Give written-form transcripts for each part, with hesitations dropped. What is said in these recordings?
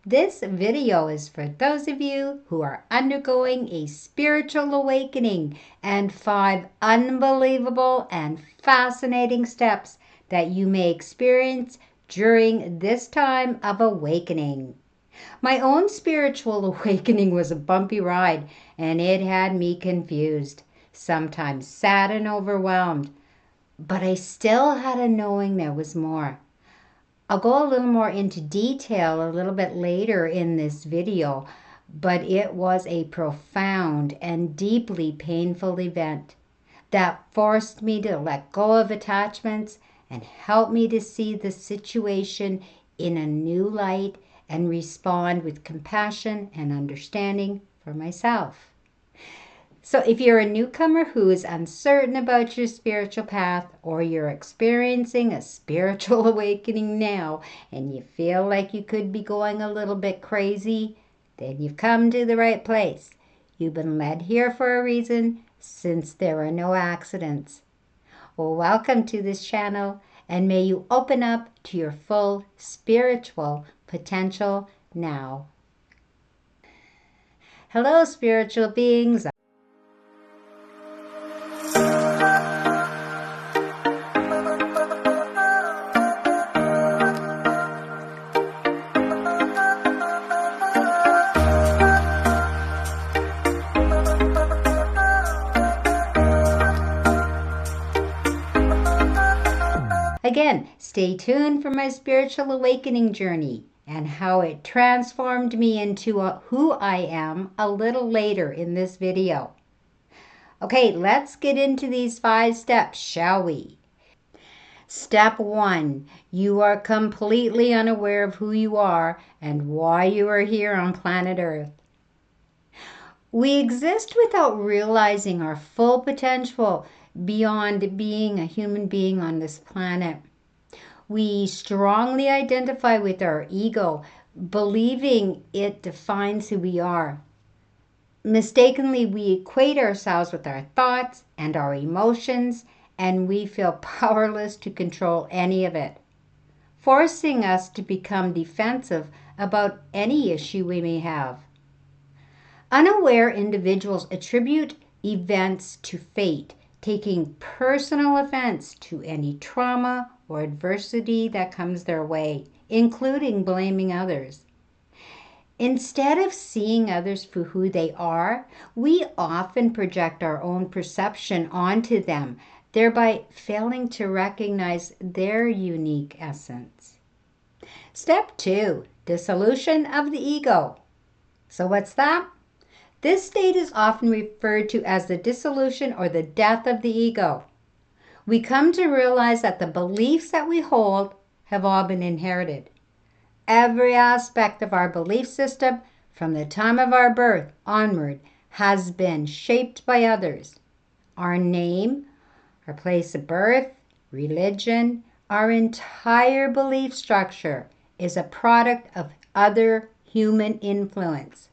This video is for those of you who are undergoing a spiritual awakening and 5 unbelievable and fascinating steps that you may experience during this time of awakening. My own spiritual awakening was a bumpy ride, and it had me confused, sometimes sad and overwhelmed, but I still had a knowing there was more. I'll go a little more into detail a little bit later in this video, but it was a profound and deeply painful event that forced me to let go of attachments and helped me to see the situation in a new light and respond with compassion and understanding for myself. So if you're a newcomer who is uncertain about your spiritual path, or you're experiencing a spiritual awakening now and you feel like you could be going a little bit crazy, then you've come to the right place. You've been led here for a reason, since there are no accidents. Well, welcome to this channel, and may you open up to your full spiritual potential now. Hello, spiritual beings. Again, stay tuned for my spiritual awakening journey and how it transformed me into who I am a little later in this video. Okay, let's get into these 5 steps, shall we? Step 1, you are completely unaware of who you are and why you are here on planet Earth. We exist without realizing our full potential beyond being a human being on this planet. We strongly identify with our ego, believing it defines who we are. Mistakenly, we equate ourselves with our thoughts and our emotions, and we feel powerless to control any of it, forcing us to become defensive about any issue we may have. Unaware individuals attribute events to fate, taking personal offense to any trauma or adversity that comes their way, including blaming others. Instead of seeing others for who they are, we often project our own perception onto them, thereby failing to recognize their unique essence. Step 2, dissolution of the ego. So what's that? This state is often referred to as the dissolution or the death of the ego. We come to realize that the beliefs that we hold have all been inherited. Every aspect of our belief system, from the time of our birth onward, has been shaped by others. Our name, our place of birth, religion, our entire belief structure is a product of other human influence.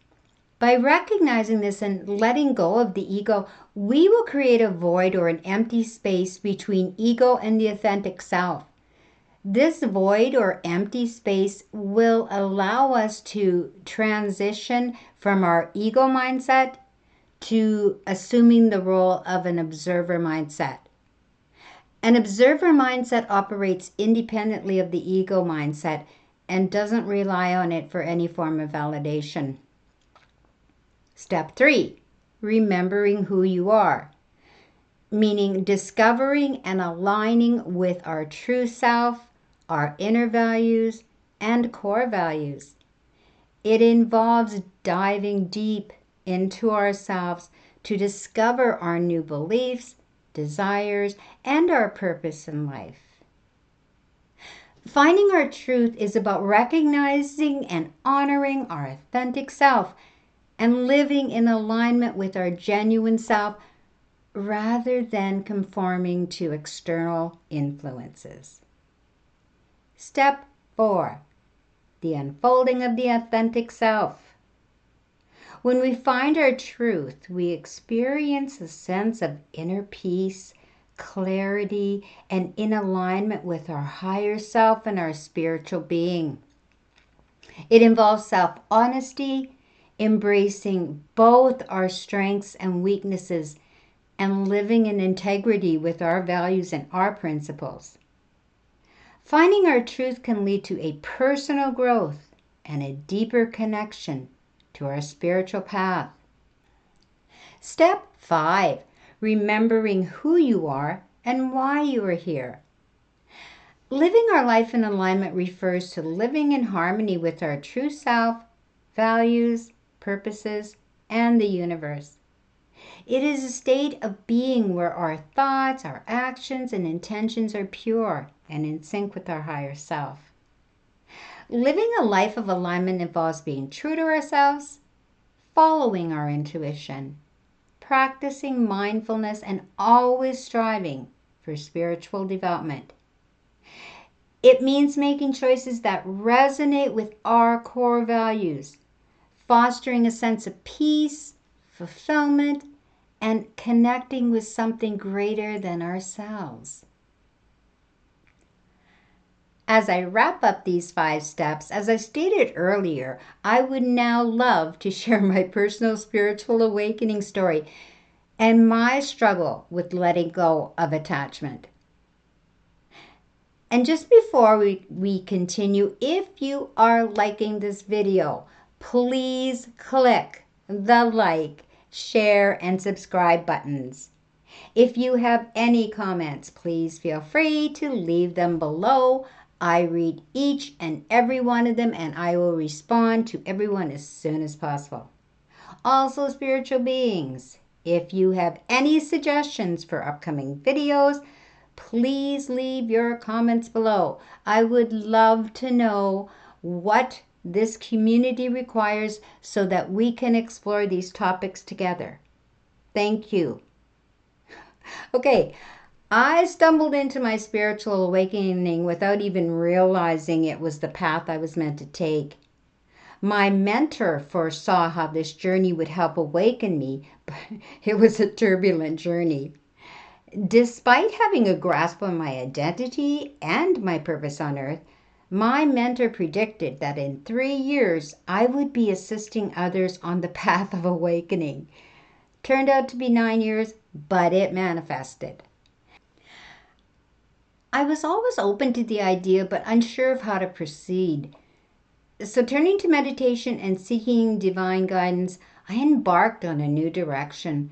By recognizing this and letting go of the ego, we will create a void or an empty space between ego and the authentic self. This void or empty space will allow us to transition from our ego mindset to assuming the role of an observer mindset. An observer mindset operates independently of the ego mindset and doesn't rely on it for any form of validation. Step 3, remembering who you are, meaning discovering and aligning with our true self, our inner values, and core values. It involves diving deep into ourselves to discover our new beliefs, desires, and our purpose in life. Finding our truth is about recognizing and honoring our authentic self and living in alignment with our genuine self rather than conforming to external influences. Step 4, the unfolding of the authentic self. When we find our truth, we experience a sense of inner peace, clarity, and in alignment with our higher self and our spiritual being. It involves self-honesty, embracing both our strengths and weaknesses, and living in integrity with our values and our principles. Finding our truth can lead to a personal growth and a deeper connection to our spiritual path. Step 5. Remembering who you are and why you are here. Living our life in alignment refers to living in harmony with our true self, values, purposes, and the universe. It is a state of being where our thoughts, our actions, and intentions are pure and in sync with our higher self. Living a life of alignment involves being true to ourselves, following our intuition, practicing mindfulness, and always striving for spiritual development. It means making choices that resonate with our core values, fostering a sense of peace, fulfillment, and connecting with something greater than ourselves. As I wrap up these 5 steps, as I stated earlier, I would now love to share my personal spiritual awakening story and my struggle with letting go of attachment. And just before we continue, if you are liking this video, please click the like, share, and subscribe buttons. If you have any comments, please feel free to leave them below. I read each and every one of them, and I will respond to everyone as soon as possible. Also, spiritual beings, if you have any suggestions for upcoming videos, please leave your comments below. I would love to know what this community requires so that we can explore these topics together. Thank you. Okay, I stumbled into my spiritual awakening without even realizing it was the path I was meant to take. My mentor foresaw how this journey would help awaken me, but it was a turbulent journey. Despite having a grasp on my identity and my purpose on earth, my mentor predicted that in 3 years I would be assisting others on the path of awakening. Turned out to be 9 years, but it manifested. I was always open to the idea, but unsure of how to proceed. So turning to meditation and seeking divine guidance, I embarked on a new direction.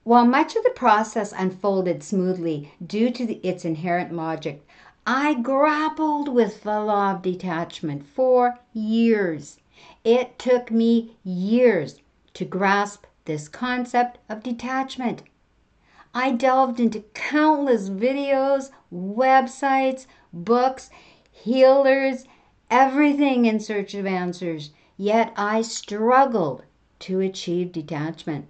While much of the process unfolded smoothly due to its inherent logic, I grappled with the law of detachment for years. It took me years to grasp this concept of detachment. I delved into countless videos, websites, books, healers, everything in search of answers, yet I struggled to achieve detachment.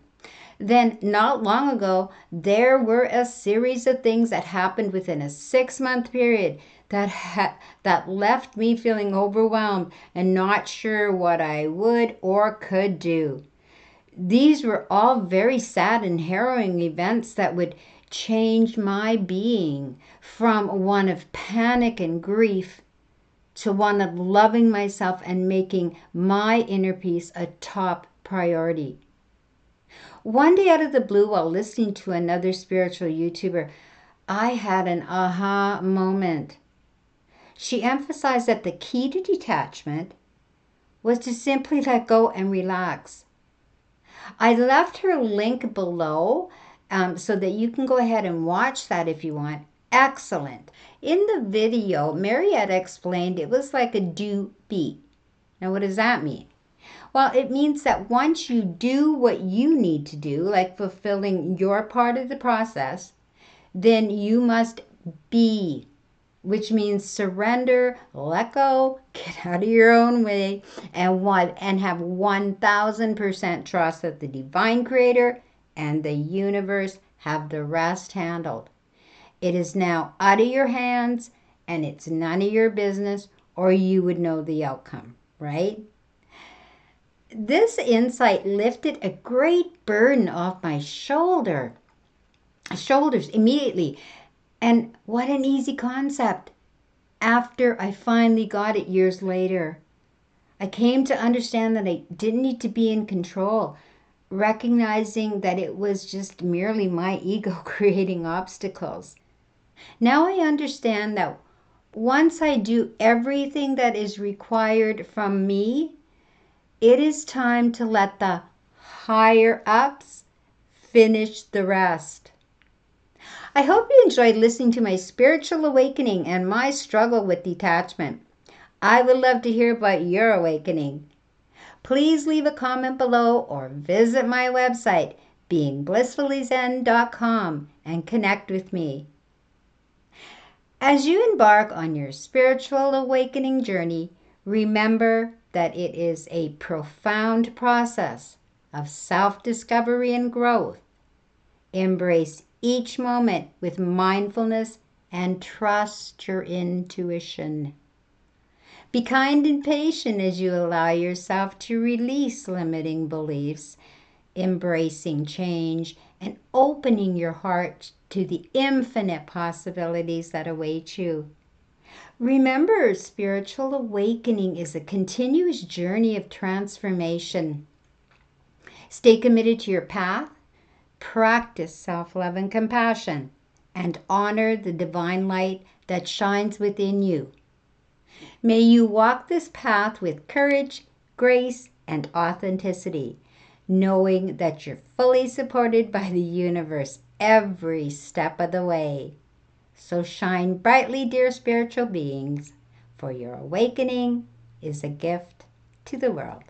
Then, not long ago, there were a series of things that happened within a 6-month period that left me feeling overwhelmed and not sure what I would or could do. These were all very sad and harrowing events that would change my being from one of panic and grief to one of loving myself and making my inner peace a top priority. One day out of the blue, while listening to another spiritual YouTuber, I had an aha moment. She emphasized that the key to detachment was to simply let go and relax. I left her link below so that you can go ahead and watch that if you want. Excellent. In the video, Marieta explained it was like a do beat. Now, what does that mean? Well, it means that once you do what you need to do, like fulfilling your part of the process, then you must be, which means surrender, let go, get out of your own way, and have 1000% trust that the divine creator and the universe have the rest handled. It is now out of your hands, and it's none of your business, or you would know the outcome, right? This insight lifted a great burden off my shoulders immediately. And what an easy concept after I finally got it years later. I came to understand that I didn't need to be in control, recognizing that it was just merely my ego creating obstacles. Now I understand that once I do everything that is required from me, it is time to let the higher ups finish the rest. I hope you enjoyed listening to my spiritual awakening and my struggle with detachment. I would love to hear about your awakening. Please leave a comment below or visit my website, beingblissfullyzen.com, and connect with me. As you embark on your spiritual awakening journey, remember that it is a profound process of self-discovery and growth. Embrace each moment with mindfulness and trust your intuition. Be kind and patient as you allow yourself to release limiting beliefs, embracing change, and opening your heart to the infinite possibilities that await you. Remember, spiritual awakening is a continuous journey of transformation. Stay committed to your path, practice self-love and compassion, and honor the divine light that shines within you. May you walk this path with courage, grace, and authenticity, knowing that you're fully supported by the universe every step of the way. So shine brightly, dear spiritual beings, for your awakening is a gift to the world.